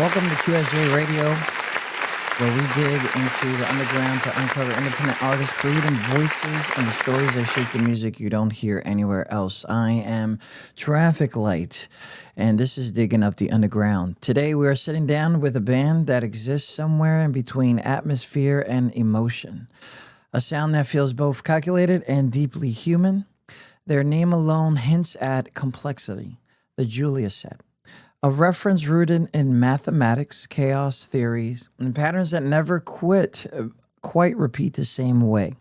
Welcome to QSJ Radio, where we dig into the underground to uncover independent artists, creating voices and the stories that shape the music you don't hear anywhere else. I am Traffic Light, and this is Digging Up the Underground. Today we are sitting down with a band that exists somewhere in between atmosphere and emotion. A sound that feels both calculated and deeply human. Their name alone hints at complexity. The Julia Set. A reference rooted in mathematics, chaos theories, and patterns that never quite repeat the same way.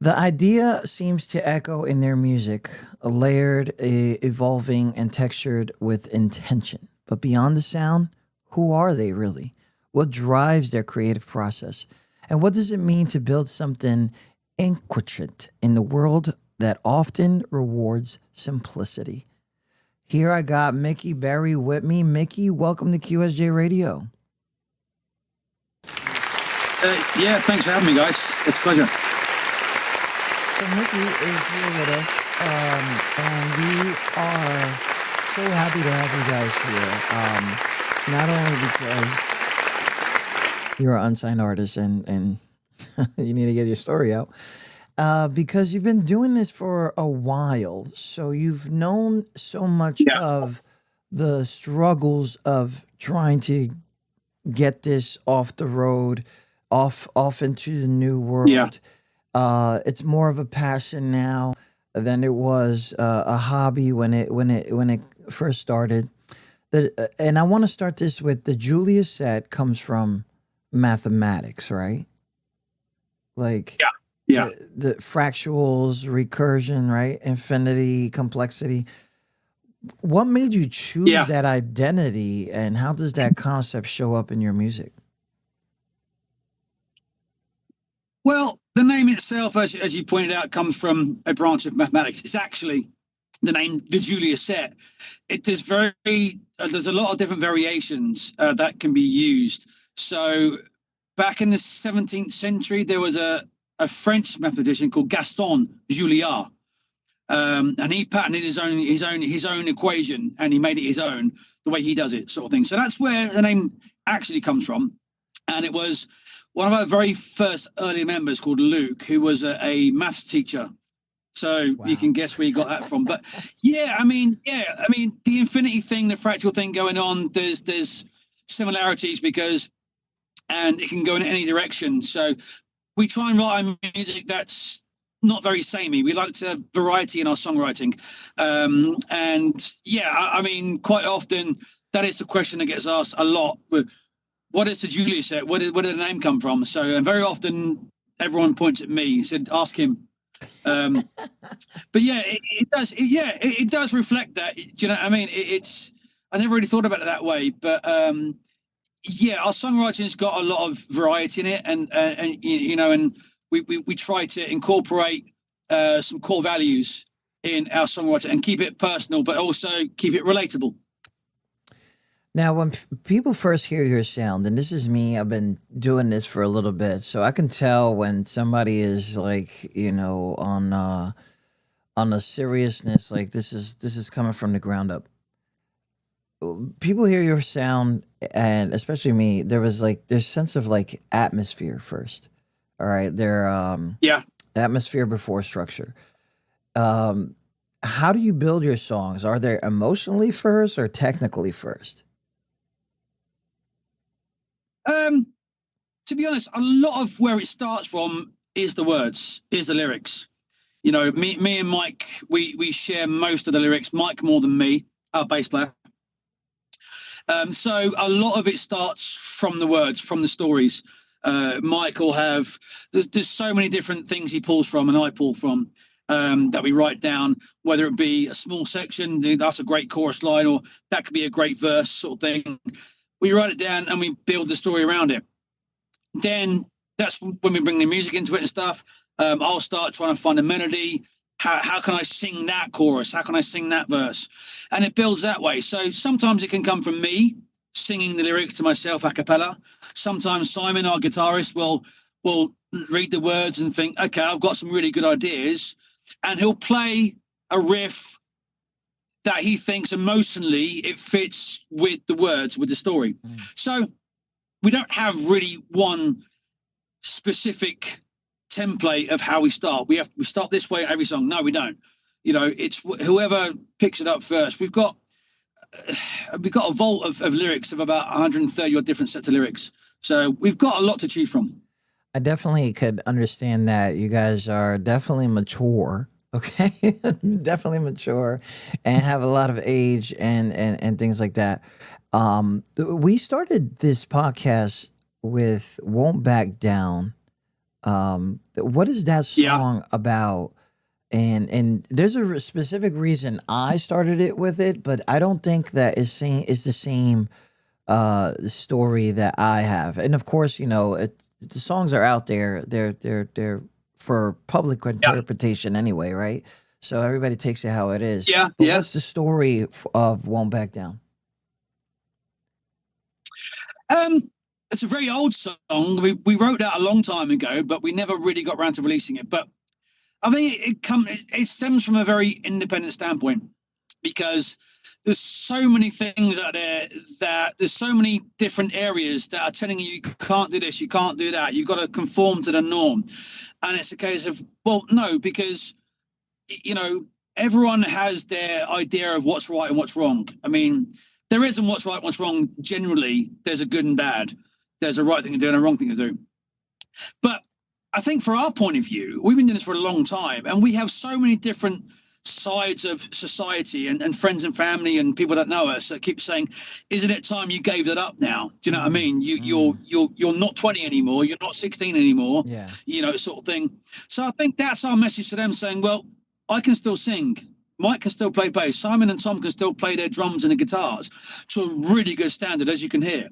The idea seems to echo in their music, layered, evolving, and textured with intention. But beyond the sound, who are they really? What drives their creative process? And what does it mean to build something intricate in the world that often rewards simplicity? Here I got Mickey Berry with me. Mickey, welcome to QSJ Radio. Yeah, thanks for having me, guys. It's a pleasure. So Mickey is here with us, and we are so happy to have you guys here. Not only because you're an unsigned artist and you need to get your story out, because you've been doing this for a while, so you've known so much of the struggles of trying to get this off the road, off into the new world. It's more of a passion now than it was a hobby when it first started. And I want to start this with the Julia Set comes from mathematics, right? Like the fractals, recursion, right? Infinity, complexity. What made you choose that identity, and how does that concept show up in your music? Well, the name itself, as you pointed out, comes from a branch of mathematics. It's actually the name, the Julia Set. There's a lot of different variations that can be used. So back in the 17th century, there was a French mathematician called Gaston Julia, and he patented his own equation, and he made it his own the way he does it, sort of thing. So that's where the name actually comes from, and it was one of our very first early members called Luke, who was a maths teacher. So you can guess where you got that from. But I mean, the infinity thing, the fractal thing going on, there's similarities and it can go in any direction. So we try and write music that's not very samey. We like to have variety in our songwriting. I mean, quite often that is the question that gets asked a lot. What is the Julia Set? Where did the name come from? So, and very often everyone points at me and said, ask him. But it does reflect that. Do you know what I mean? I never really thought about it that way, but our songwriting's got a lot of variety in it, and we try to incorporate some core values in our songwriting and keep it personal, but also keep it relatable. Now, when people first hear your sound, and this is me, I've been doing this for a little bit, so I can tell when somebody is like, on a seriousness, like this is coming from the ground up. People hear your sound, and especially me, there's sense of like atmosphere first. All right, atmosphere before structure. How do you build your songs? Are they emotionally first or technically first? To be honest, a lot of where it starts from is the words, is the lyrics. Me and Mike, we share most of the lyrics. Mike more than me, our bass player. So a lot of it starts from the words, from the stories. Mike will have there's so many different things he pulls from and I pull from that we write down, whether it be a small section, that's a great chorus line, or that could be a great verse sort of thing. We write it down and we build the story around it. Then that's when we bring the music into it and stuff. I'll start trying to find a melody. How can I sing that chorus? How can I sing that verse? And it builds that way. So sometimes it can come from me singing the lyrics to myself a cappella. Sometimes Simon, our guitarist, will read the words and think, okay, I've got some really good ideas. And he'll play a riff that he thinks emotionally it fits with the words, with the story. So we don't have really one specific template of how we start. We start this way every song. No, we don't. You know, it's whoever picks it up first. We've got a vault of lyrics of about 130 or different sets of lyrics. So we've got a lot to choose from. I definitely could understand that. You guys are definitely mature. Okay. Definitely mature and have a lot of age and things like that. We started this podcast with Won't Back Down. What is that song about? And there's a specific reason I started it with it, but I don't think that is the same story that I have. And of course, you know, the songs are out there. They're for public interpretation anyway, right? So everybody takes it how it is. Yeah. But what's the story of Won't Back Down? It's a very old song. We wrote that a long time ago, but we never really got around to releasing it. But I think it stems from a very independent standpoint, because there's so many things out there that there's so many different areas that are telling you can't do this, you can't do that, you've got to conform to the norm. And it's a case of, well, no, because, you know, everyone has their idea of what's right and what's wrong. I mean, there isn't what's right and what's wrong. Generally, there's a good and bad. There's a right thing to do and a wrong thing to do. But I think for our point of view, we've been doing this for a long time, and we have so many different sides of society and friends and family and people that know us that keep saying, isn't it time you gave that up now? Do you know what I mean? You're not 20 anymore, you're not 16 anymore, you know, sort of thing. So I think that's our message to them, saying, well, I can still sing, Mike can still play bass, Simon and Tom can still play their drums and the guitars to a really good standard, as you can hear.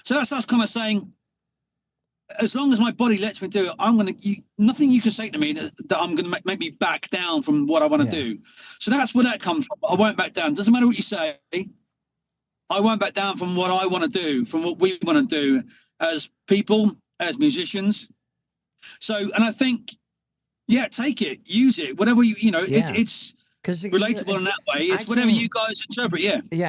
So that's us kind of saying, as long as my body lets me do it, nothing you can say to me that I'm going to make me back down from what I want to do. So that's where that comes from. I won't back down. Doesn't matter what you say. I won't back down from what I want to do, from what we want to do as people, as musicians. So, and I think, take it, use it, whatever it's relatable in that way. It's whatever you guys interpret.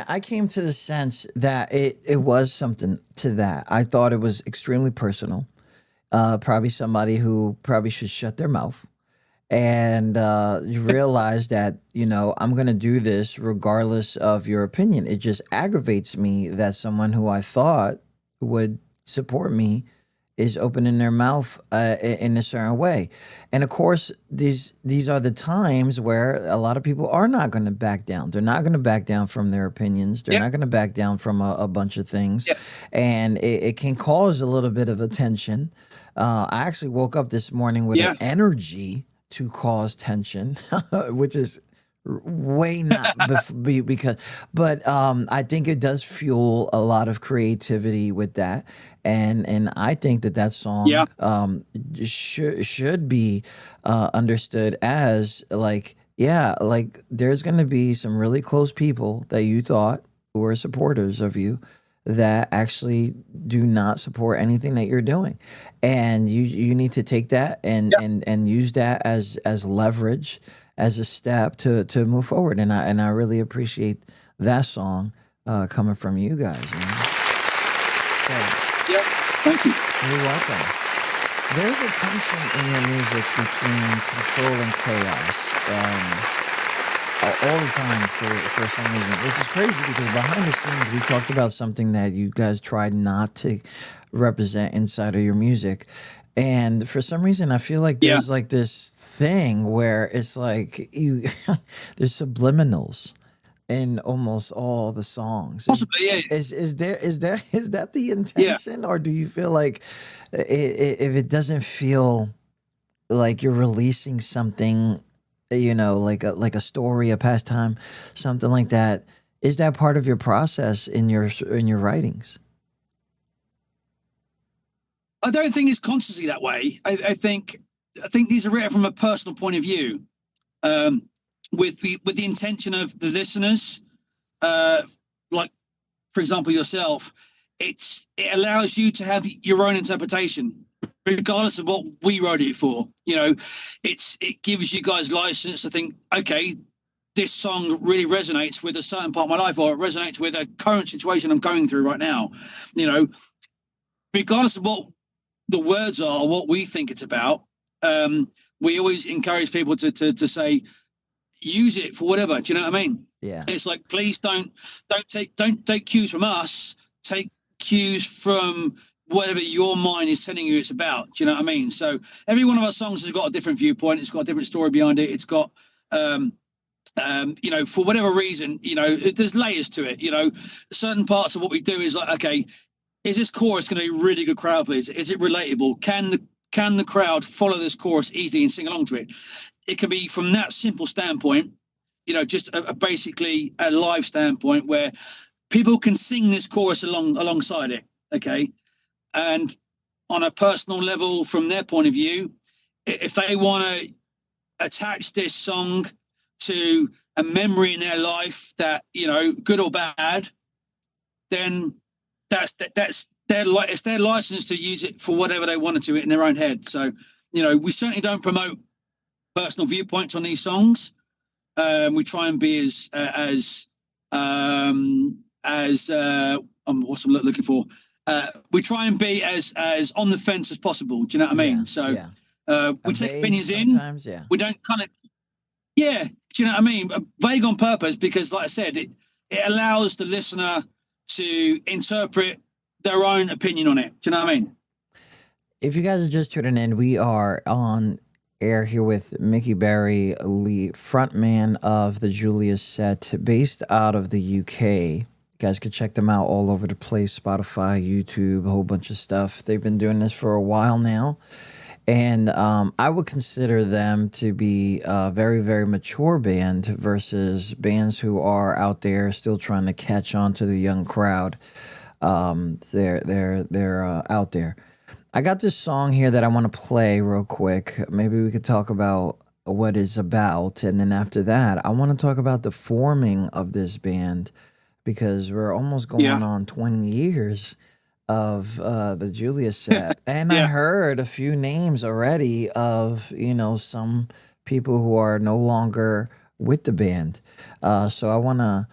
I came to the sense that it was something to that. I thought it was extremely personal. Probably somebody who probably should shut their mouth, and you realize that, you know, I'm going to do this regardless of your opinion. It just aggravates me that someone who I thought would support me is opening their mouth in a certain way. And of course, these are the times where a lot of people are not going to back down. They're not going to back down from their opinions. They're not going to back down from a bunch of things. And it can cause a little bit of a tension. I actually woke up this morning with an energy to cause tension, which is way not because, but I think it does fuel a lot of creativity with that, and I think that song should be understood as like there's going to be some really close people that you thought were supporters of you that actually do not support anything that you're doing, and you need to take that and use that as leverage, as a step to move forward. And I really appreciate that song coming from you guys. Thank you. You're welcome. There's a tension in your music between control and chaos all the time for some reason, which is crazy because behind the scenes we talked about something that you guys tried not to represent inside of your music. And for some reason, I feel like there's like this thing where it's like there's subliminals in almost all the songs. Possibly, Is that the intention, or do you feel like if it doesn't feel like you're releasing something, you know, like a story, a pastime, something like that, is that part of your process in your writings? I don't think it's consciously that way. I think these are written from a personal point of view, with the intention of the listeners. Like, for example, yourself, it allows you to have your own interpretation, regardless of what we wrote it for. You know, it gives you guys license to think, okay, this song really resonates with a certain part of my life, or it resonates with a current situation I'm going through right now. You know, regardless of what the words are or what we think it's about, we always encourage people to say, use it for whatever. Do you know what I mean? Yeah. It's like, please don't take cues from us. Take cues from whatever your mind is telling you it's about. Do you know what I mean? So every one of our songs has got a different viewpoint. It's got a different story behind it. It's got, you know, for whatever reason, you know, there's layers to it. You know, certain parts of what we do is like, okay, is this chorus going to be really good crowd please? Is it relatable? Can the crowd follow this chorus easily and sing along to it? It can be from that simple standpoint, you know, just basically a live standpoint where people can sing this chorus alongside it. Okay. And on a personal level, from their point of view, if they want to attach this song to a memory in their life that, you know, good or bad, then it's their license to use it for whatever they wanted to in their own head. So, you know, we certainly don't promote personal viewpoints on these songs. We try and be as what's I'm looking for. We try and be as on the fence as possible. Do you know what I mean? So we take opinions in. Yeah. We don't kind of, yeah. Do you know what I mean? Vague on purpose because, like I said, it allows the listener to interpret their own opinion on it. Do you know what I mean? If you guys are just tuning in, we are on air here with Mickey Berry, lead frontman of the Julius Set, based out of the UK. You guys can check them out all over the place, Spotify, YouTube, a whole bunch of stuff. They've been doing this for a while now. And I would consider them to be a very, very mature band versus bands who are out there still trying to catch on to the young crowd. They're out there. I got this song here that I want to play real quick. Maybe we could talk about what it's about. And then after that, I want to talk about the forming of this band because we're almost going on 20 years of the Julius Set. And I heard a few names already of, you know, some people who are no longer with the band. So I want to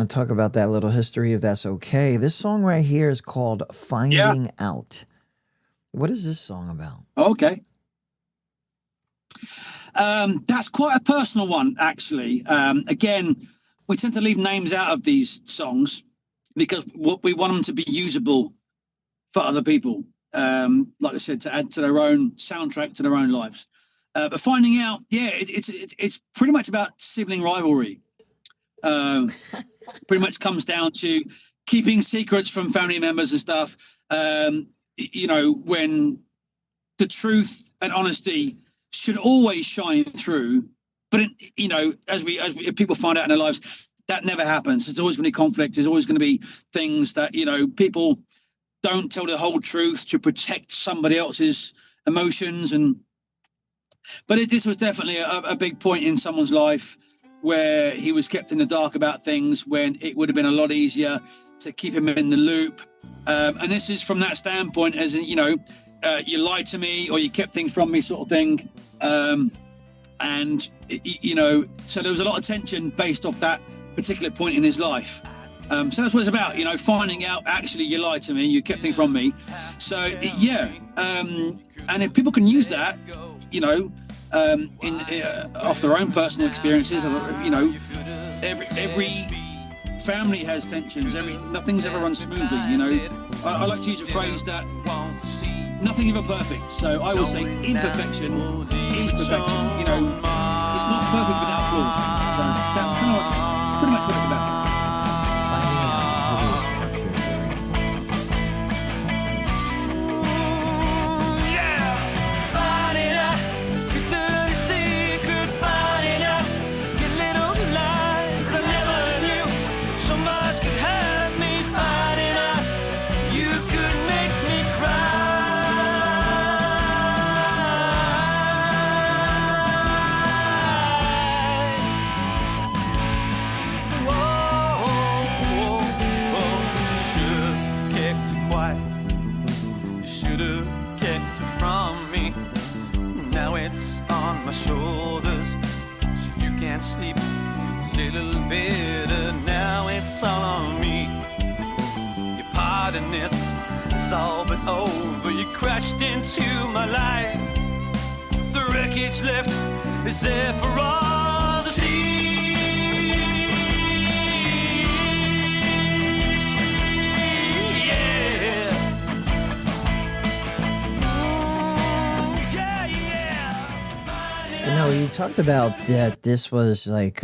talk about that little history if that's okay. This song right here is called Finding Out. What is this song about? Okay. That's quite a personal one, actually. Again, we tend to leave names out of these songs because we want them to be usable for other people. Like I said, to add to their own soundtrack to their own lives. But Finding Out, it's pretty much about sibling rivalry. Pretty much comes down to keeping secrets from family members and stuff. You know, when the truth and honesty should always shine through, but you know, as people find out in their lives, that never happens. There's always going to be conflict. There's always going to be things that, you know, people don't tell the whole truth to protect somebody else's emotions. But this was definitely a big point in someone's life where he was kept in the dark about things when it would have been a lot easier to keep him in the loop. And this is from that standpoint, as in, you know, you lied to me or you kept things from me sort of thing. And, you know, so there was a lot of tension based off that particular point in his life. So that's what it's about, you know, finding out actually you lied to me, you kept things from me. So, and if people can use that, you know, off their own personal experiences, you know, every family has tensions. Nothing's ever run smoothly. You know, I like to use a phrase that nothing ever perfect. So I would say imperfection is perfection. You know, it's not perfect without flaws. So that's kind of pretty much what it's about. Sleep. little bitter, now it's all on me. Your pardonness is all but over. You crashed into my life. The wreckage left is there for all to see. You know, you talked about that this was like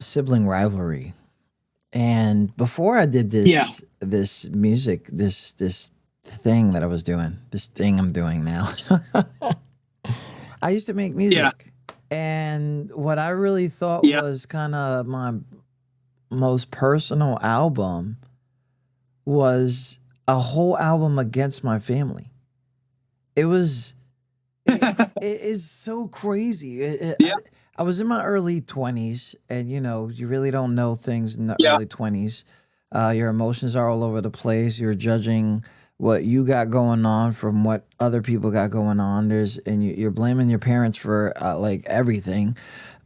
sibling rivalry. And before I did this music, this thing that I was doing, this thing I'm doing now, I used to make music. Yeah. And what I really thought was kind of my most personal album was a whole album against my family. It was... it is so crazy. I was in my early 20s, and you know, you really don't know things in the early 20s. Your emotions are all over the place. You're judging what you got going on from what other people got going on. You're blaming your parents for like everything.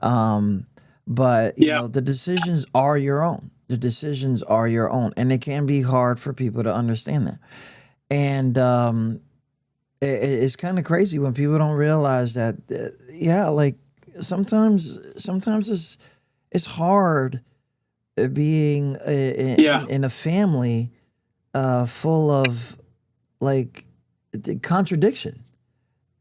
But you know, the decisions are your own. The decisions are your own, and it can be hard for people to understand that. And it's kind of crazy when people don't realize that. Like sometimes it's hard being in a family full of like contradiction,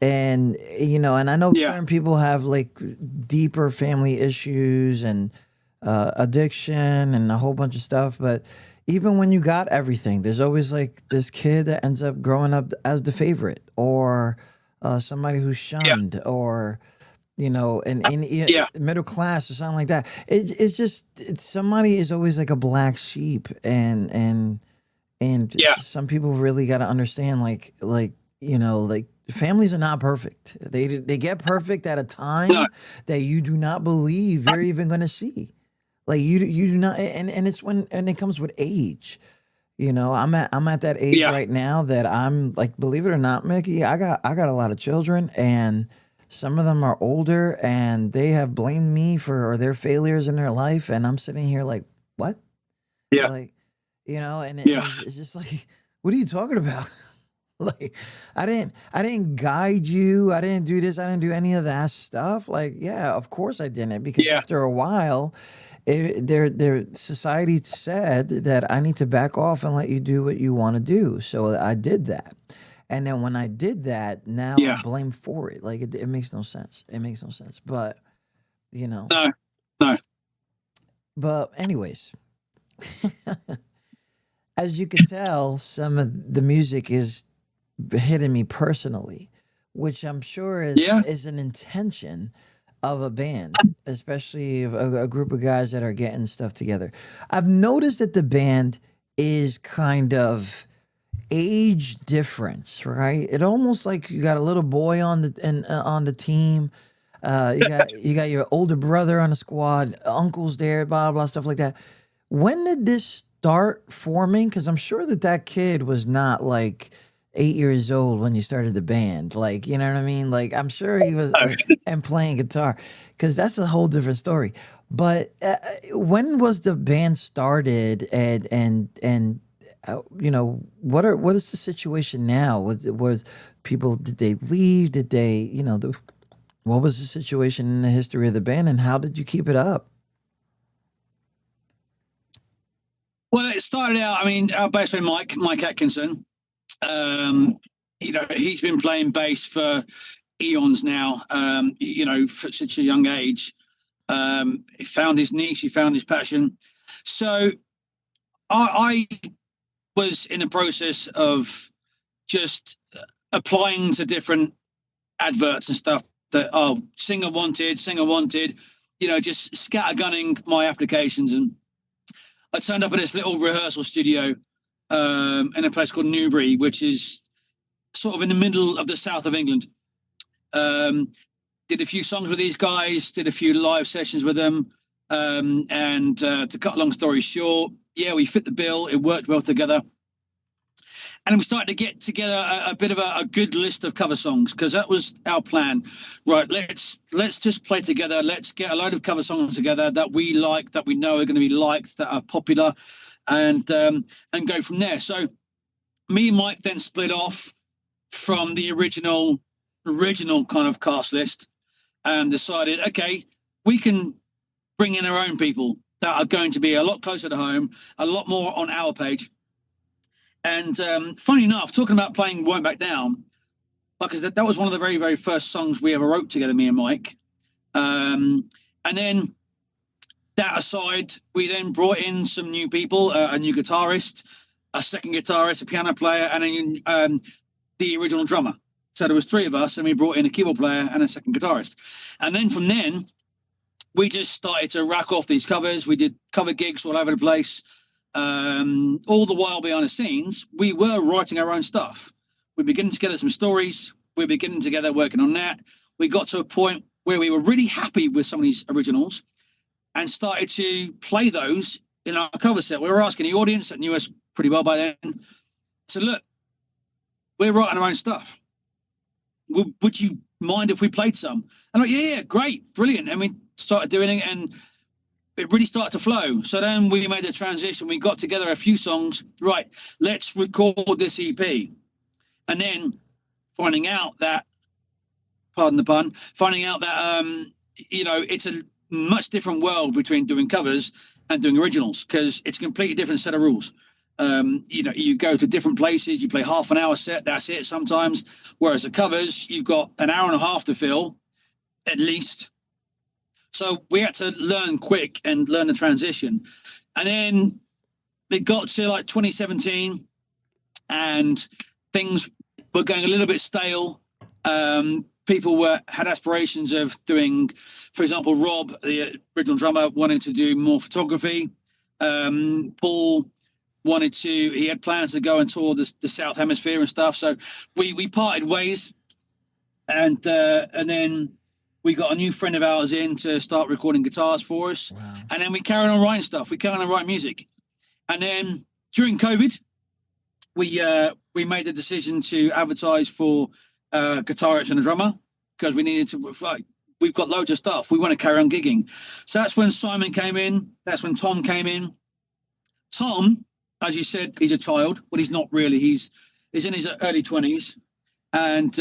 and you know, and I know certain people have like deeper family issues and addiction and a whole bunch of stuff, but even when you got everything, there's always like this kid that ends up growing up as the favorite, or somebody who's shunned, or you know, in middle class or something like that. It's somebody is always like a black sheep, and some people really got to understand, like you know, like families are not perfect. They get perfect at a time that you do not believe you're even going to see. Like you do not, and it's and it comes with age. You know, I'm at that age right now that I'm like, believe it or not, Mickey, I got a lot of children, and some of them are older, and they have blamed me for their failures in their life, and I'm sitting here like, what? Yeah, like, you know, and it's just like, what are you talking about? Like, I didn't guide you. I didn't do this. I didn't do any of that stuff. Like, yeah, of course I didn't, because after a while, their society said that I need to back off and let you do what you want to do. So I did that. And then when I did that, now I'm blamed for it. Like, it makes no sense. It makes no sense. But, you know. No. But anyways, as you can tell, some of the music is hitting me personally, which I'm sure is an intention of a band, especially a group of guys that are getting stuff together. I've noticed that the band is kind of age difference, right? It almost like you got a little boy on the team. You got your older brother on the squad, uncles there, blah blah stuff like that. When did this start forming? Because I'm sure that kid was not like 8 years old when you started the band. Like, you know what I mean? Like, I'm sure he was and playing guitar, because that's a whole different story. But when was the band started, and you know, what is the situation now? Was people, did they leave? Did they, you know, what was the situation in the history of the band, and how did you keep it up? Well, it started out, I mean, our bass player Mike Atkinson, you know, he's been playing bass for eons now, you know, for such a young age. He found his niche, he found his passion. So I was in the process of just applying to different adverts and stuff that, singer wanted, you know, just scattergunning my applications. And I turned up at this little rehearsal studio in a place called Newbury, which is sort of in the middle of the south of England. Did a few songs with these guys, did a few live sessions with them. And to cut a long story short, we fit the bill. It worked well together. And we started to get together a bit of a good list of cover songs, because that was our plan. Right, let's just play together. Let's get a load of cover songs together that we like, that we know are going to be liked, that are popular, and go from there. So me and Mike then split off from the original kind of cast list and decided, okay, we can bring in our own people that are going to be a lot closer to home, a lot more on our page. And funny enough, talking about playing Won't Back Down, like I said, that was one of the very, very first songs we ever wrote together, me and Mike. And then that aside, we then brought in some new people, a new guitarist, a second guitarist, a piano player, and the original drummer. So there was 3 of us, and we brought in a keyboard player and a second guitarist. And then from then, we just started to rack off these covers. We did cover gigs all over the place. All the while behind the scenes, we were writing our own stuff. We're beginning together some stories. We're beginning together working on that. We got to a point where we were really happy with some of these originals and started to play those in our cover set. We were asking the audience that knew us pretty well by then to look, we're writing our own stuff. Would you mind if we played some? And like, yeah, great, brilliant. And we started doing it, and it really started to flow. So then we made the transition. We got together a few songs. Right, let's record this EP. And then finding out that, pardon the pun, finding out that, it's a much different world between doing covers and doing originals, because it's a completely different set of rules. You go to different places, you play half an hour set, that's it sometimes. Whereas the covers, you've got an hour and a half to fill, at least. So we had to learn quick and learn the transition. And then it got to like 2017 and things were going a little bit stale. People had aspirations of doing, for example, Rob, the original drummer, wanted to do more photography. Paul he had plans to go and tour the South Hemisphere and stuff. So we parted ways, and then we got a new friend of ours in to start recording guitars for us. Wow. And then we carried on writing stuff. We carried on writing music. And then during COVID, we made the decision to advertise for a guitarist and a drummer, because we needed to, we've got loads of stuff. We want to carry on gigging. So that's when Simon came in. That's when Tom came in. Tom, as you said, he's a child. Well, he's not really. He's in his early 20s. And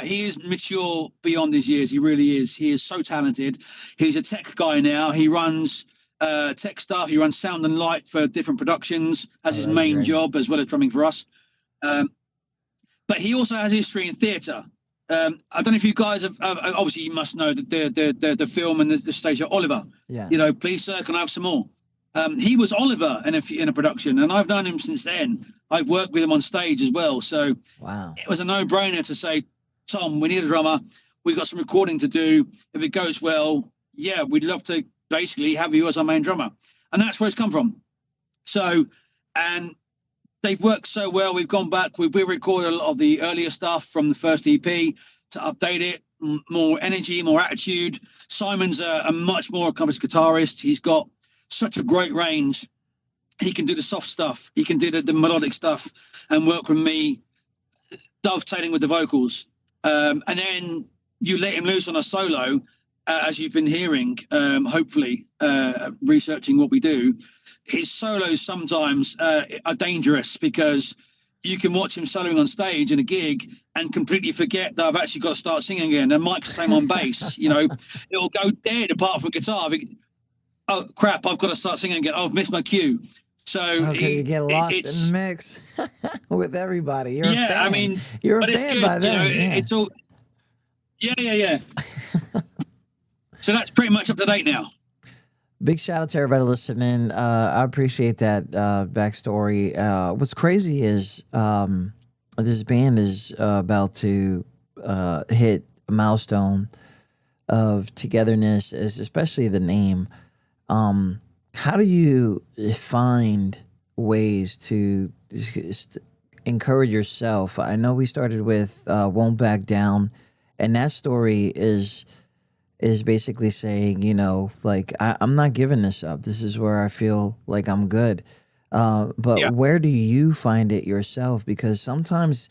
he is mature beyond his years. He really is. He is so talented. He's a tech guy now. He runs tech stuff. He runs sound and light for different productions as his main job, as well as drumming for us. But he also has history in theatre. I don't know if you guys have obviously you must know that the film and the stage of Oliver. Yeah. Please, sir, can I have some more? He was Oliver in a production, and I've known him since then. I've worked with him on stage as well. So wow, it was a no-brainer to say, Tom, we need a drummer. We've got some recording to do. If it goes well, yeah, we'd love to basically have you as our main drummer. And that's where it's come from. So, and they've worked so well. We've gone back. We recorded a lot of the earlier stuff from the first EP to update it, more energy, more attitude. Simon's a much more accomplished guitarist. He's got such a great range. He can do the soft stuff. He can do the melodic stuff and work with me, dovetailing with the vocals. And then you let him loose on a solo, as you've been hearing, hopefully, researching what we do. His solos sometimes are dangerous, because you can watch him soloing on stage in a gig and completely forget that I've actually got to start singing again. And Mike's the same on bass. It'll go dead apart from guitar. Oh, crap, I've got to start singing again. I've missed my cue. So you get lost in the mix with everybody. You're a fan. I mean, you're a fan by then. It's all. Yeah. So that's pretty much up to date now. Big shout out to everybody listening. I appreciate that backstory. What's crazy is this band is about to hit a milestone of togetherness, especially the name. How do you find ways to encourage yourself? I know we started with Won't Back Down, and that story is basically saying, I'm not giving this up. This is where I feel like I'm good. But Yeah. where do you find it yourself? Because sometimes,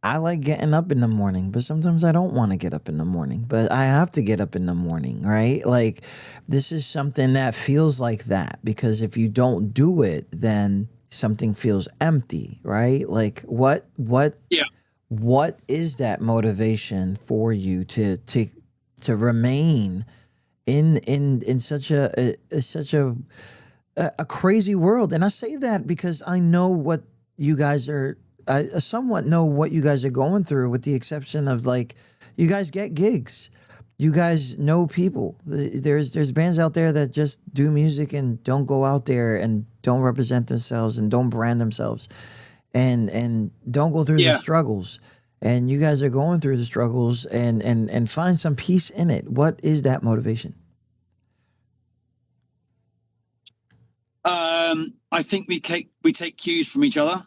I like getting up in the morning, but sometimes I don't want to get up in the morning, but I have to get up in the morning, right? Like this is something that feels like that because if you don't do it, then something feels empty, right? Like Yeah. what is that motivation for you to remain in such a crazy world? And I say that because I know what you guys are. I somewhat know what you guys are going through, with the exception of like, you guys get gigs, you guys know people. There's bands out there that just do music and don't go out there and don't represent themselves and don't brand themselves, and don't go through the Yeah. struggles. And you guys are going through the struggles and find some peace in it. What is that motivation? I think we take cues from each other,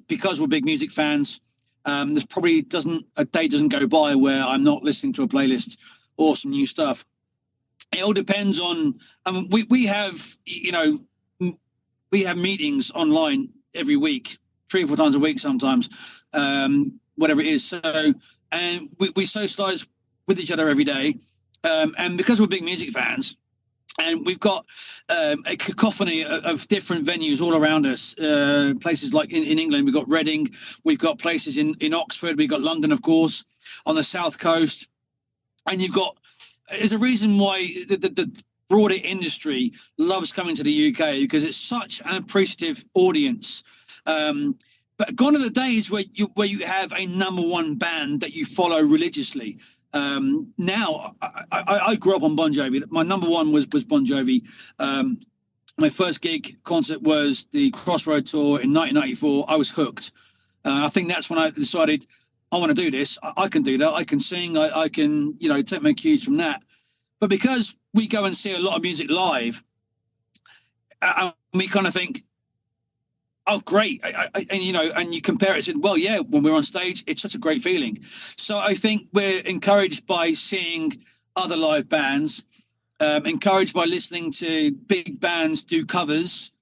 because we're big music fans. There's probably a day doesn't go by where I'm not listening to a playlist or some new stuff. It all depends on. We have we have meetings online every week, 3 or 4 times a week sometimes, whatever it is. So, and we socialize with each other every day, and because we're big music fans. And we've got a cacophony of different venues all around us. Places like in England, we've got Reading. We've got places in Oxford. We've got London, of course, on the south coast. And there's a reason why the broader industry loves coming to the UK, because it's such an appreciative audience. But gone are the days where you have a number one band that you follow religiously. Now I grew up on Bon Jovi. My number one was Bon Jovi. My first gig concert was the Crossroad tour in 1994. I was hooked. I think that's when I decided I want to do this. I can do that. I can sing. I can, take my cues from that. But because we go and see a lot of music live, we kind of think, oh, great. And you compare it to, well, yeah, when we're on stage, it's such a great feeling. So I think we're encouraged by seeing other live bands, encouraged by listening to big bands do covers,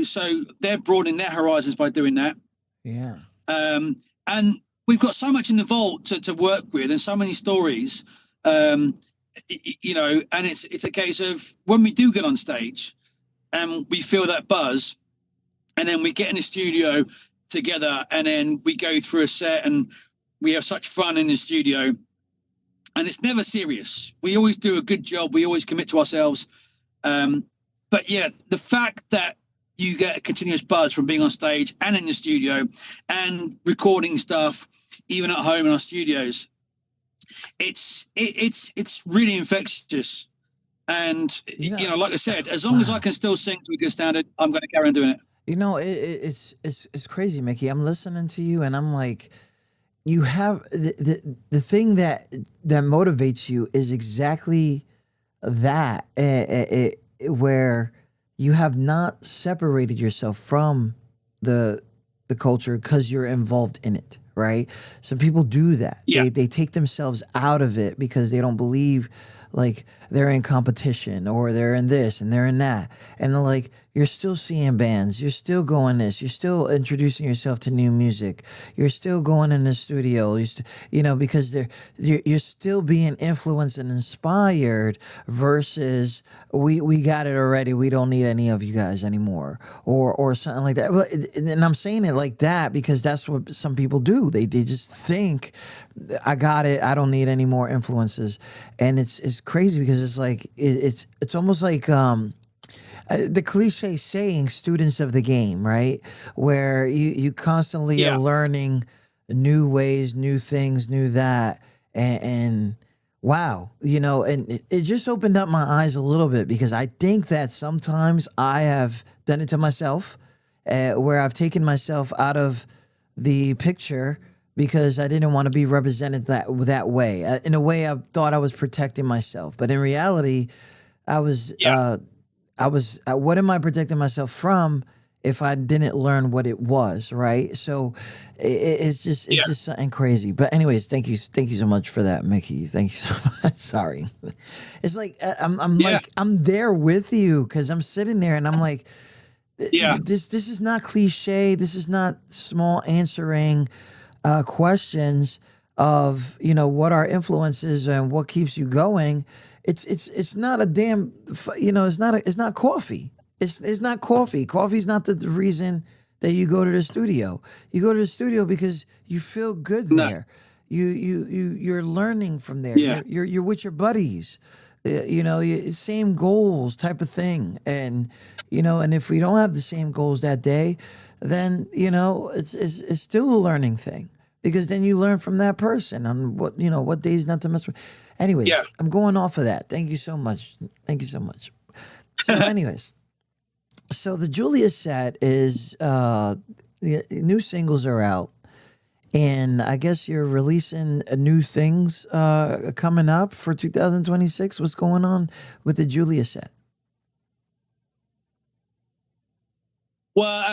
so they're broadening their horizons by doing that. Yeah. And we've got so much in the vault to work with and so many stories, and it's a case of when we do get on stage and we feel that buzz, and then we get in the studio together, and then we go through a set, and we have such fun in the studio. And it's never serious. We always do a good job. We always commit to ourselves. But yeah, the fact that you get a continuous buzz from being on stage and in the studio and recording stuff, even at home in our studios, it's really infectious. And like I said, as long as I can still sing to a good standard, I'm going to carry on doing it. It's crazy, Mickey. I'm listening to you, and I'm like, you have the thing that motivates you is exactly that, where you have not separated yourself from the culture because you're involved in it, right? Some people do that. Yeah. They take themselves out of it because they don't believe like they're in competition or they're in this and they're in that. And they're like, you're still seeing bands, you're still going this, you're still introducing yourself to new music, you're still going in the studio, because you're still being influenced and inspired versus we got it already, we don't need any of you guys anymore, or something like that. And I'm saying it like that because that's what some people do. They just think, I got it, I don't need any more influences. And it's crazy because it's like it's almost like the cliche saying, students of the game, right? Where you constantly are learning new ways, new things, new that, and wow, and it just opened up my eyes a little bit, because I think that sometimes I have done it to myself, where I've taken myself out of the picture because I didn't want to be represented that way. In a way, I thought I was protecting myself, but in reality, I was. What am I protecting myself from? if I didn't learn what it was, right? So it's just something crazy. But anyways, thank you so much for that, Mickey. Thank you so much. Sorry, it's like I'm Yeah. like I'm there with you because I'm sitting there and I'm like, Yeah. this is not cliche. This is not small answering questions of what our influence is and what keeps you going. It's not a damn it's not coffee. It's not coffee. Coffee's not the reason that you go to the studio. You go to the studio because you feel good No. there. You're learning from there. Yeah. You're with your buddies. Same goals type of thing. And and if we don't have the same goals that day, then it's still a learning thing because then you learn from that person on what days not to mess with. Anyways, Yeah. I'm going off of that. Thank you so much. Thank you so much. So anyways. So the Julia set is the new singles are out, and I guess you're releasing new things coming up for 2026. What's going on with the Julia set? Well,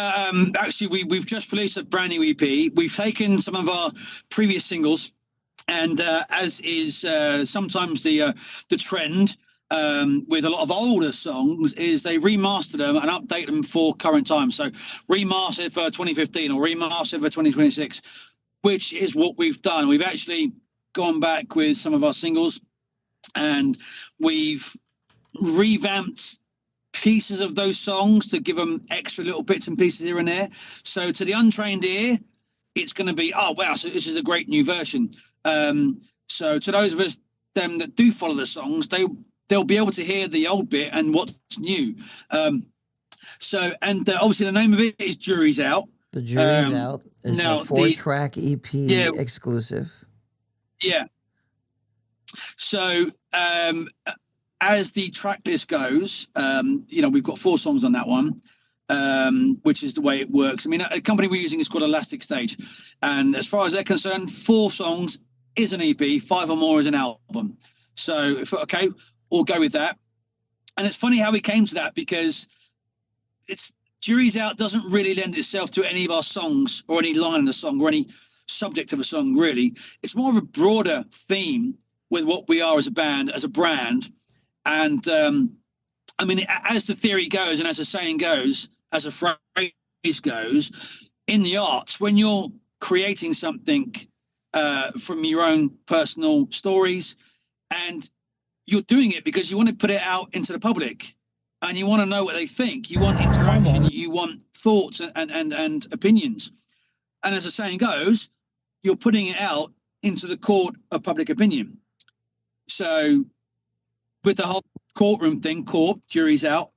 actually, we've just released a brand new EP. We've taken some of our previous singles, and as is sometimes the trend. With a lot of older songs is they remaster them and update them for current times. So remastered for 2015 or remastered for 2026, which is what we've done. We've actually gone back with some of our singles and we've revamped pieces of those songs to give them extra little bits and pieces here and there. So to the untrained ear, it's going to be, oh, wow, so this is a great new version. So to those of us, them that do follow the songs, they'll be able to hear the old bit and what's new. Obviously the name of it is Jury's Out. The Jury's Out is now a 4-track EP exclusive. Yeah. So as the track list goes, we've got 4 songs on that one, which is the way it works. I mean, a company we're using is called Elastic Stage. And as far as they're concerned, 4 songs is an EP, 5 or more is an album. So, okay, we'll go with that. And it's funny how we came to that because Jury's Out doesn't really lend itself to any of our songs or any line in the song or any subject of a song, really. It's more of a broader theme with what we are as a band, as a brand. And I mean, as the theory goes and as the saying goes, as a phrase goes, in the arts, when you're creating something from your own personal stories and you're doing it because you want to put it out into the public and you want to know what they think. You want interaction. You want thoughts and opinions. And as the saying goes, you're putting it out into the court of public opinion. So with the whole courtroom thing, Jury's Out.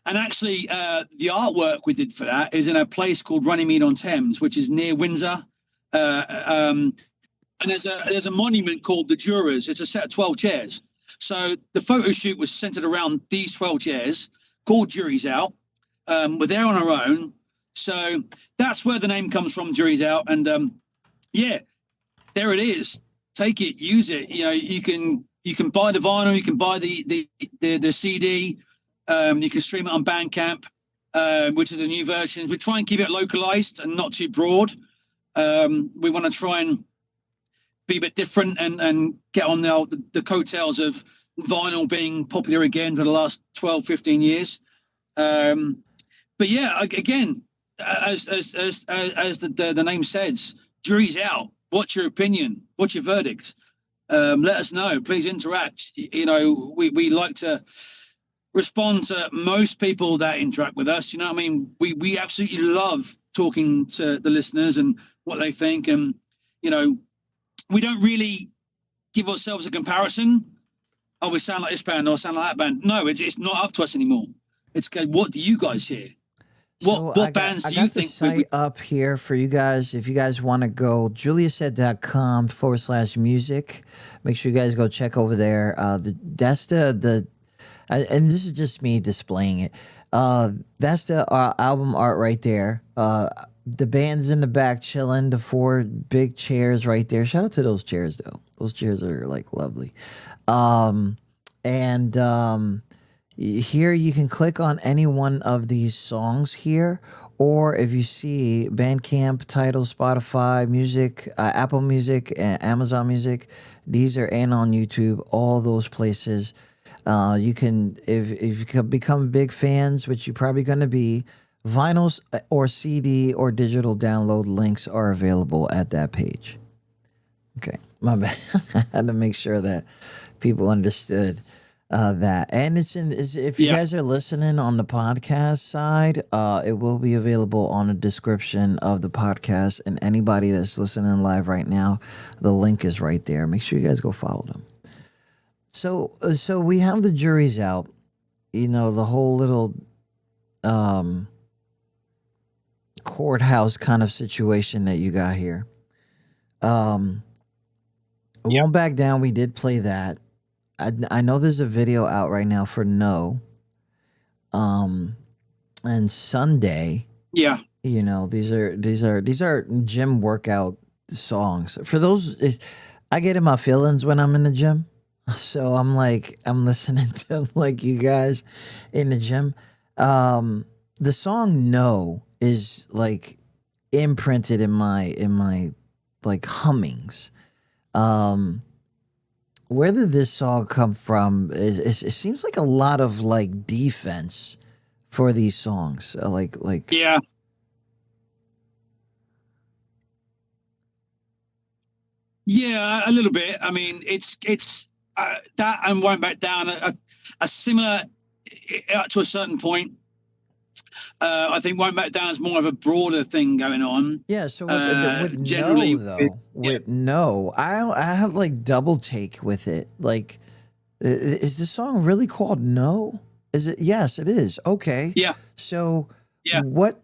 And actually, the artwork we did for that is in a place called Runnymede-on-Thames, which is near Windsor. And there's a monument called the Jurors. It's a set of 12 chairs. So the photo shoot was centered around these 12 chairs called Jury's Out. We're there on our own. So that's where the name comes from, Jury's Out. And there it is. Take it, use it. You can buy the vinyl, you can buy the CD, you can stream it on Bandcamp, which is the new version. We try and keep it localized and not too broad. We want to try and be a bit different and get on the coattails of vinyl being popular again for the last 12, 15 years. But yeah, again, as the name says, Jury's Out. What's your opinion? What's your verdict? Let us know. Please interact. We like to respond to most people that interact with us. You know what I mean? We absolutely love talking to the listeners and what they think. And, we don't really give ourselves a comparison. Oh, we sound like this band or sound like that band. No, it's not up to us anymore. It's what do you guys hear? What bands do you think? I got the site up here for you guys. If you guys want to go, juliaset.com/music. Make sure you guys go check over there. That's the and this is just me displaying it. That's the album art right there. The band's in the back chilling. The 4 big chairs right there. Shout out to those chairs though. Those chairs are like lovely. Here you can click on any one of these songs here, or if you see Bandcamp, Tidal, Spotify, Music, Apple Music, and Amazon Music, these are in on YouTube, all those places. You can, if you can become big fans, which you're probably going to be, vinyls or CD or digital download links are available at that page. Okay, my bad. I had to make sure that people understood that. And if you guys are listening on the podcast side, it will be available on the description of the podcast. And anybody that's listening live right now, the link is right there. Make sure you guys go follow them. So we have the juries out. You know, the whole little courthouse kind of situation that you got here. Won't Back Down, we did play that. I know there's a video out right now for No. And Sunday. Yeah. You know, these are gym workout songs. For those, I get in my feelings when I'm in the gym. So I'm listening to like you guys in the gym. The song No is like imprinted in my like hummings. Where did this song come from? It seems like a lot of like defense for these songs. Yeah. Yeah, a little bit. I mean, it's that and Won't Back Down a similar to a certain point. I think Won't Back Down is more of a broader thing going on. Yeah, so with generally, No, though, with No, I have like double take with it. Like, is the song really called No? Is it? Yes, it is. Okay. Yeah. So, what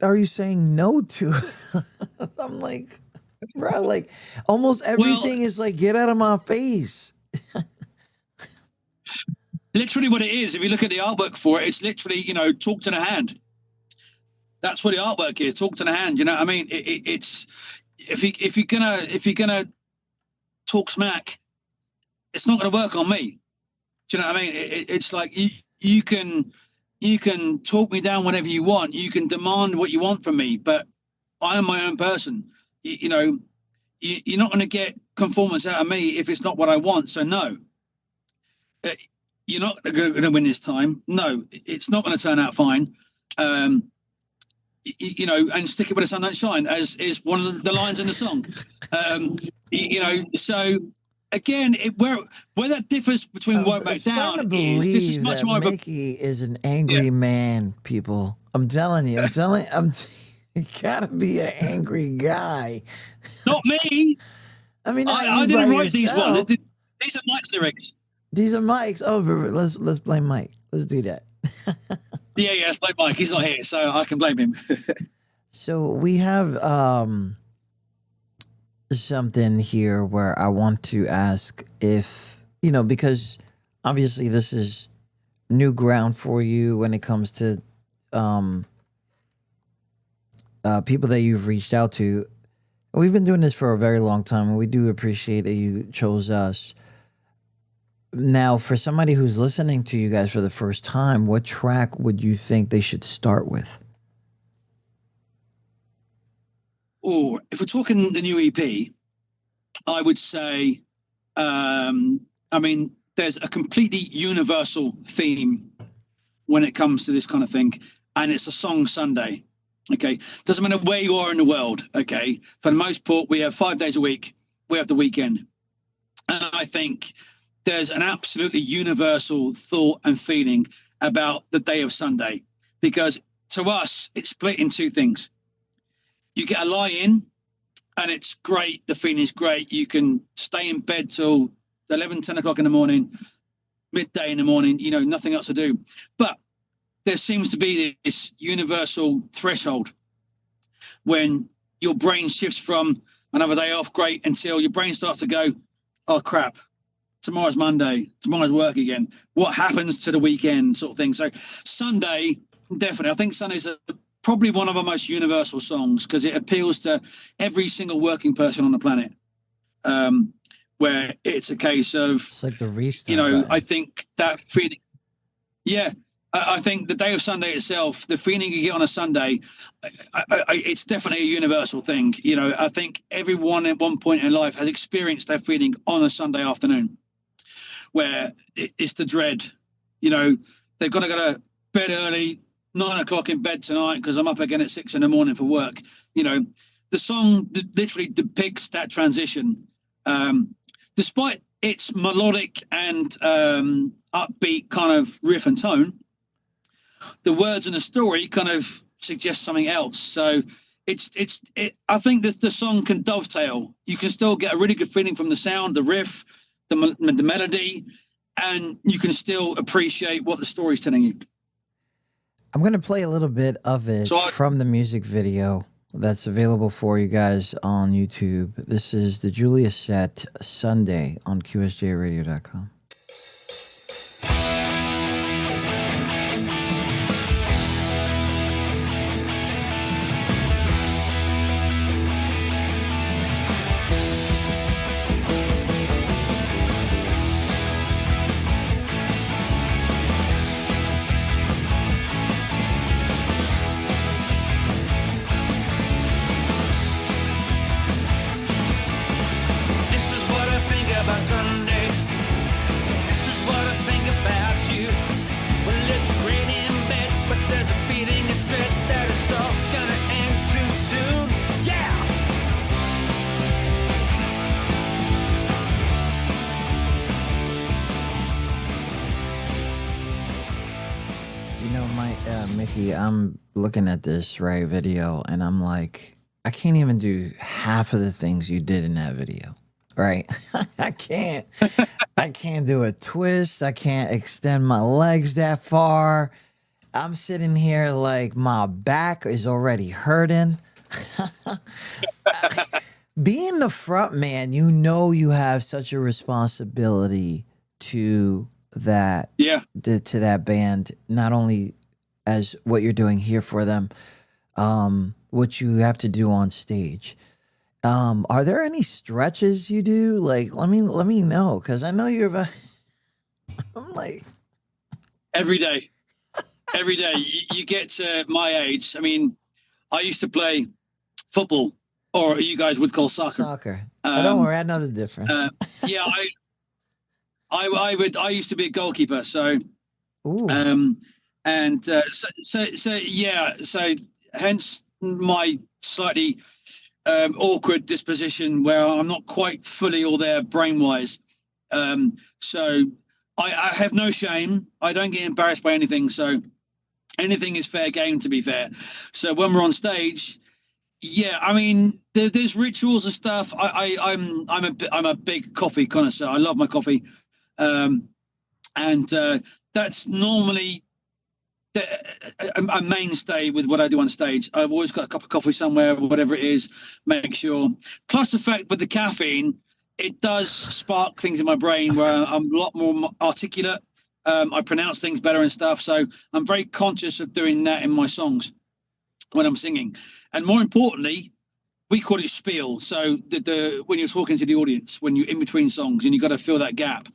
are you saying no to? I'm like, bro, like almost everything is like, get out of my face. Literally what it is, if you look at the artwork for it, it's literally, you know, talk to the hand. That's what the artwork is, talk to the hand. You know what I mean? It's if you're gonna talk smack, it's not gonna work on me. Do you know what I mean? It's like you can talk me down whenever you want. You can demand what you want from me, but I am my own person. You know, you're not gonna get conformance out of me if it's not what I want. So no. You're not going to win this time. No, it's not going to turn out fine. You know, and stick it where the sun don't shine, as is one of the lines in the song. You know, so again, where that differs between Won't Back Down is this is much more of a... Mickey is an angry man, people. I'm telling you, you gotta be an angry guy. Not me. I mean, I didn't write these ones. These are Mike's lyrics. These are Mike's. Oh, let's blame Mike. Let's do that. Yeah, let's blame Mike. He's not here, so I can blame him. So we have something here where I want to ask if, you know, because obviously this is new ground for you when it comes to people that you've reached out to. We've been doing this for a very long time, and we do appreciate that you chose us. Now, for somebody who's listening to you guys for the first time, what track would you think they should start with? Oh, if we're talking the new EP, I would say, I mean, there's a completely universal theme when it comes to this kind of thing, and it's a song Sunday. Okay, doesn't matter where you are in the world. Okay, for the most part, we have 5 days a week. We have the weekend, and I think there's an absolutely universal thought and feeling about the day of Sunday, because to us, it's split in two things. You get a lie in and it's great. The feeling is great. You can stay in bed till 11, 10 o'clock in the morning, midday in the morning, you know, nothing else to do. But there seems to be this universal threshold when your brain shifts from another day off, great, until your brain starts to go, oh, crap. Tomorrow's Monday, tomorrow's work again. What happens to the weekend sort of thing? So Sunday, definitely. I think Sunday's probably one of our most universal songs because it appeals to every single working person on the planet, where it's a case of, it's like the restart you know, button. I think that feeling. Yeah, I think the day of Sunday itself, the feeling you get on a Sunday, it's definitely a universal thing. You know, I think everyone at one point in life has experienced that feeling on a Sunday afternoon, where it's the dread. You know, they've got to go to bed early, 9 o'clock in bed tonight because I'm up again at 6 a.m. for work. You know, the song literally depicts that transition. Despite its melodic and upbeat kind of riff and tone, the words and the story kind of suggest something else. So I think that the song can dovetail. You can still get a really good feeling from the sound, the riff, the melody, and you can still appreciate what the story's telling you. I'm going to play a little bit of it from the music video that's available for you guys on YouTube. This is the Julia set Sunday on QSJRadio.com. Mickey, I'm looking at this video, and I'm like, I can't even do half of the things you did in that video, right? I can't do a twist. I can't extend my legs that far. I'm sitting here like my back is already hurting. Being the front man, you know you have such a responsibility to that, to that band, not only as what you're doing here for them, what you have to do on stage. Are there any stretches you do? Like, let me know, because I know you're about. I'm like every day. You get to my age. I mean, I used to play football, or you guys would call soccer. Don't worry, I know the difference. Yeah, I used to be a goalkeeper, so. Ooh. So hence my slightly awkward disposition where I'm not quite fully all there brain-wise. So I have no shame. I don't get embarrassed by anything. So anything is fair game, to be fair. So when we're on stage, I mean, there's rituals and stuff. I'm a big coffee connoisseur. I love my coffee, and that's normally a mainstay with what I do on stage. I've always got a cup of coffee somewhere, whatever it is, make sure. Plus the fact with the caffeine, it does spark things in my brain where I'm a lot more articulate. I pronounce things better and stuff. So I'm very conscious of doing that in my songs when I'm singing. And more importantly, we call it spiel. So when you're talking to the audience, when you're in between songs and you've got to fill that gap,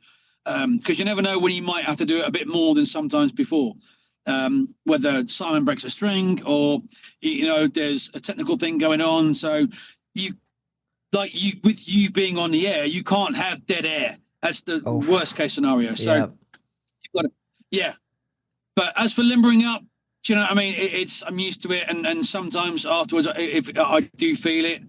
because you never know when you might have to do it a bit more than sometimes before. Whether Simon breaks a string or, there's a technical thing going on. So with you being on the air, you can't have dead air. That's the worst case scenario. So you've got to, But as for limbering up, do you know what I mean? I'm used to it. And sometimes afterwards, if I do feel it,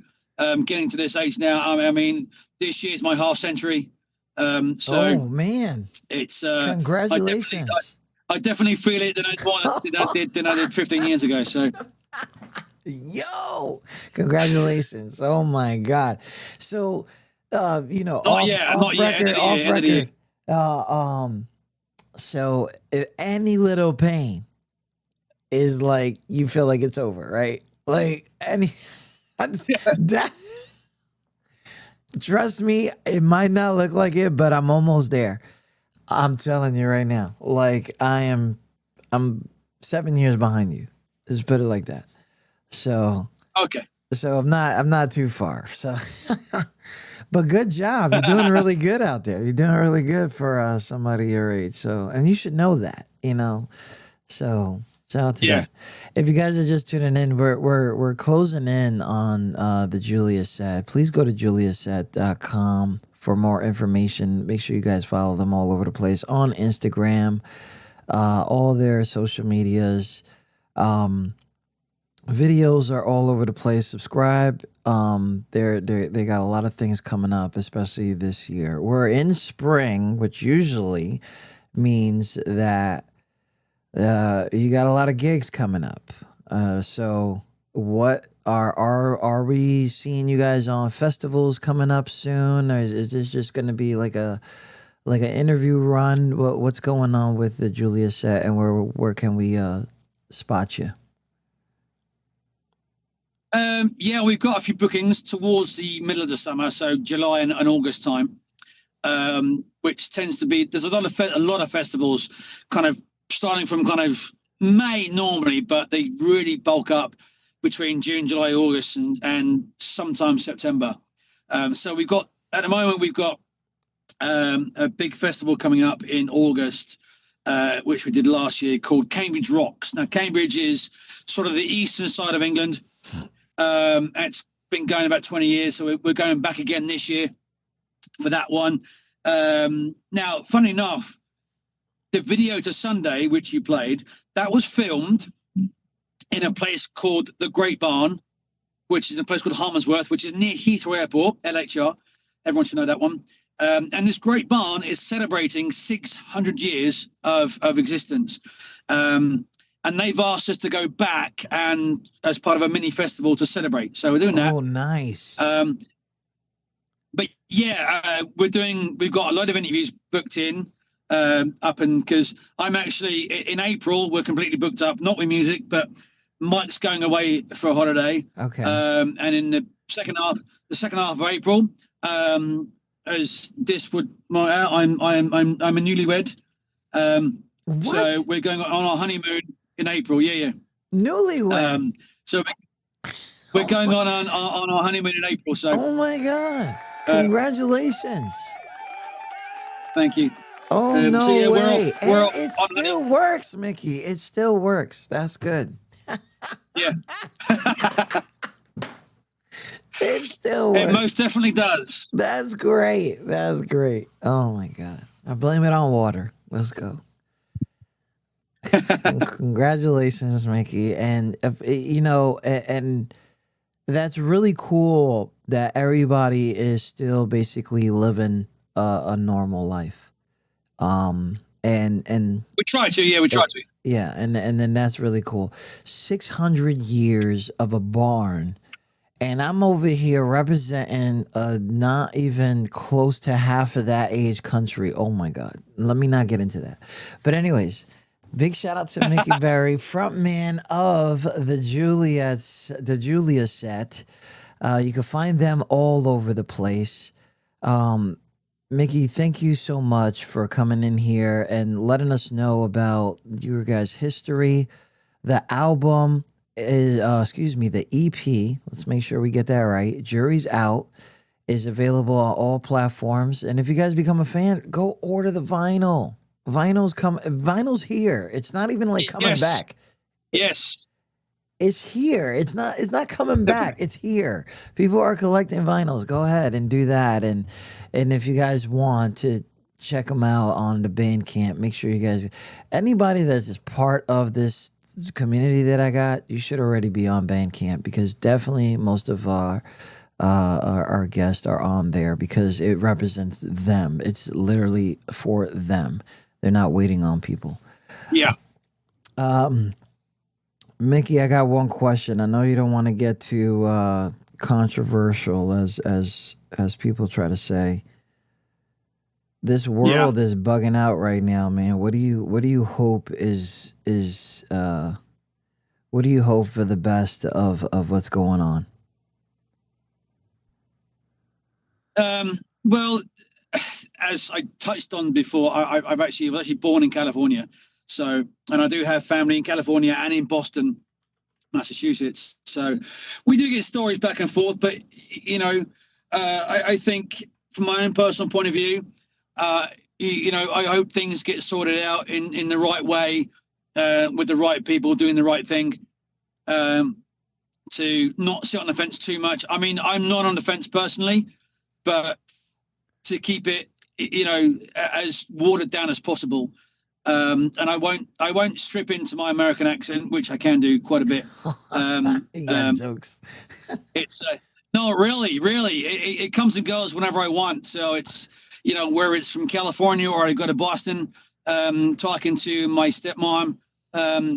getting to this age now, I mean, this year's my half century. So man, it's congratulations. I definitely feel it than I did 15 years ago. So, yo, congratulations! Oh my God! So, off record. So if any little pain is like you feel like it's over, right? Like that. Trust me, it might not look like it, but I'm almost there. I'm telling you right now, like I'm 7 years behind you. Just put it like that. So okay. So I'm not too far. So, but good job. You're doing really good out there. You're doing really good for somebody your age. So, and you should know that, you know. So shout out to Yeah. that. If you guys are just tuning in, we're closing in on the Julia Set. Please go to juliaset.com for more information. Make sure you guys follow them all over the place on Instagram, all their social medias. Videos are all over the place. Subscribe. They got a lot of things coming up, especially this year. We're in spring, which usually means that you got a lot of gigs coming up. So what are we seeing you guys on festivals coming up soon? Or is this just going to be like an interview run? What's going on with the Julia Set, and where can we spot you? Yeah, we've got a few bookings towards the middle of the summer, so July and August time, which tends to be, there's a lot of festivals kind of starting from kind of May normally, but they really bulk up between June, July, August, and sometimes September. So we've got, at the moment, we've got a big festival coming up in August, which we did last year, called Cambridge Rocks. Now, Cambridge is sort of the eastern side of England. It's been going about 20 years, so we're going back again this year for that one. Now, funny enough, the video to Sunday, which you played, that was filmed in a place called the Great Barn, which is in a place called Harmondsworth, which is near Heathrow Airport, LHR. Everyone should know that one. And this Great Barn is celebrating 600 years of existence. And they've asked us to go back and as part of a mini festival to celebrate. So we're doing that. Oh, nice. But yeah, we've got a lot of interviews booked in because I'm actually in April, we're completely booked up, not with music, but Mike's going away for a holiday. Okay. And in the second half of April, as this would, I'm a newlywed. So we're going on our honeymoon in April. Yeah. Newlywed. So we're going on our honeymoon in April. So. Oh my God! Congratulations. Thank you. Oh no so yeah, way! We're off It still works, Mickey. It still works. That's good. Yeah. It still works. It most definitely does. That's great. That's great. Oh my God! I blame it on water. Let's go. Congratulations, Mickey. And and that's really cool that everybody is still basically living a normal life. And we try to. Yeah, and then that's really cool. 600 years of a barn. And I'm over here representing not even close to half of that age country. Oh my God. Let me not get into that. But anyways, big shout out to Mickey Berry, frontman of the Julia Set. You can find them all over the place. Mickey, thank you so much for coming in here and letting us know about your guys' history. The album is, the EP. Let's make sure we get that right. Jury's Out is available on all platforms. And if you guys become a fan, go order the vinyl. Vinyl's here. It's not even like coming back. Yes. It's here. It's not coming back. It's here. People are collecting vinyls. Go ahead and do that. And if you guys want to check them out on the Bandcamp, make sure you guys, anybody that's just part of this community that I got, you should already be on Bandcamp, because definitely most of our guests are on there because it represents them. It's literally for them. They're not waiting on people. Yeah. Mickey, I got one question. I know you don't want to get too controversial, as people try to say. This world is bugging out right now, man. What do you hope is what do you hope for the best of what's going on? Well, as I touched on before, I was actually born in California. So, and I do have family in California and in Boston. Massachusetts. So we do get stories back and forth, but I think from my own personal point of view, I hope things get sorted out in the right way, with the right people doing the right thing, to not sit on the fence too much. I mean, I'm not on the fence personally, but to keep it, as watered down as possible. And I won't strip into my American accent, which I can do quite a bit. Jokes. It's no, really, it comes and goes whenever I want. So it's, where it's from California or I go to Boston, talking to my stepmom.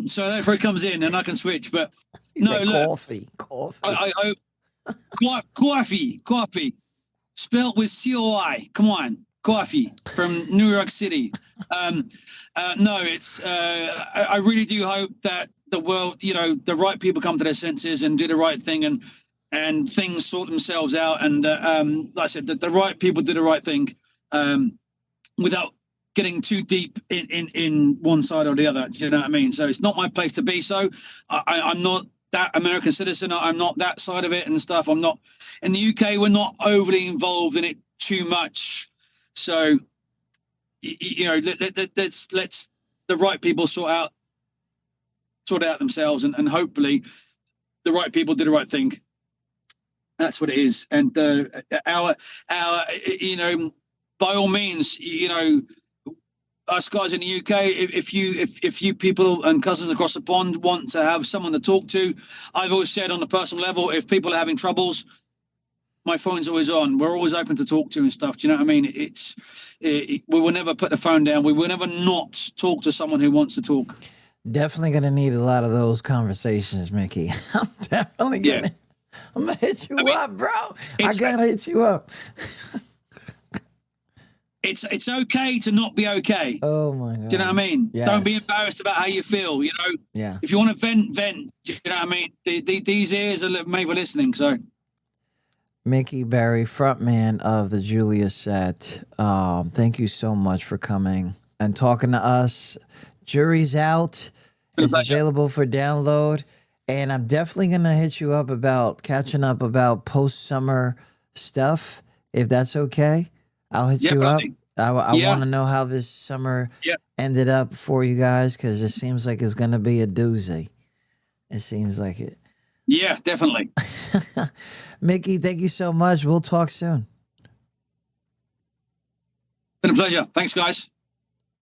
So therefore it comes in and I can switch. But coffee. I coffee, spelled with COI. Come on, coffee from New York City. It's I really do hope that the world, the right people come to their senses and do the right thing, and things sort themselves out. And like I said, the right people do the right thing, without getting too deep in one side or the other. Do you know what I mean? So it's not my place to be. So I'm not that American citizen. I'm not that side of it and stuff. I'm not in the UK. We're not overly involved in it too much. So, let's the right people sort it out themselves, and hopefully the right people do the right thing. That's what it is. And our by all means, us guys in the UK, if you people and cousins across the pond want to have someone to talk to, I've always said on a personal level, if people are having troubles, my phone's always on. We're always open to talk to and stuff. Do you know what I mean? We will never put the phone down. We will never not talk to someone who wants to talk. Definitely going to need a lot of those conversations, Mickey. I'm definitely going to. I'm going to hit you up, bro. I got to hit you up. It's okay to not be okay. Oh, my God. Do you know what I mean? Yes. Don't be embarrassed about how you feel, Yeah. If you want to vent. Do you know what I mean? These ears are made for listening, so. Mickey Berry, frontman of the Julia Set. Thank you so much for coming and talking to us. Jury's out. It's available for download. And I'm definitely going to hit you up about catching up about post-summer stuff, if that's okay. I'll hit you up. I want to know how this summer ended up for you guys, because it seems like it's going to be a doozy. It seems like it. Yeah, definitely. Mickey, thank you so much. We'll talk soon. Been a pleasure. Thanks, guys.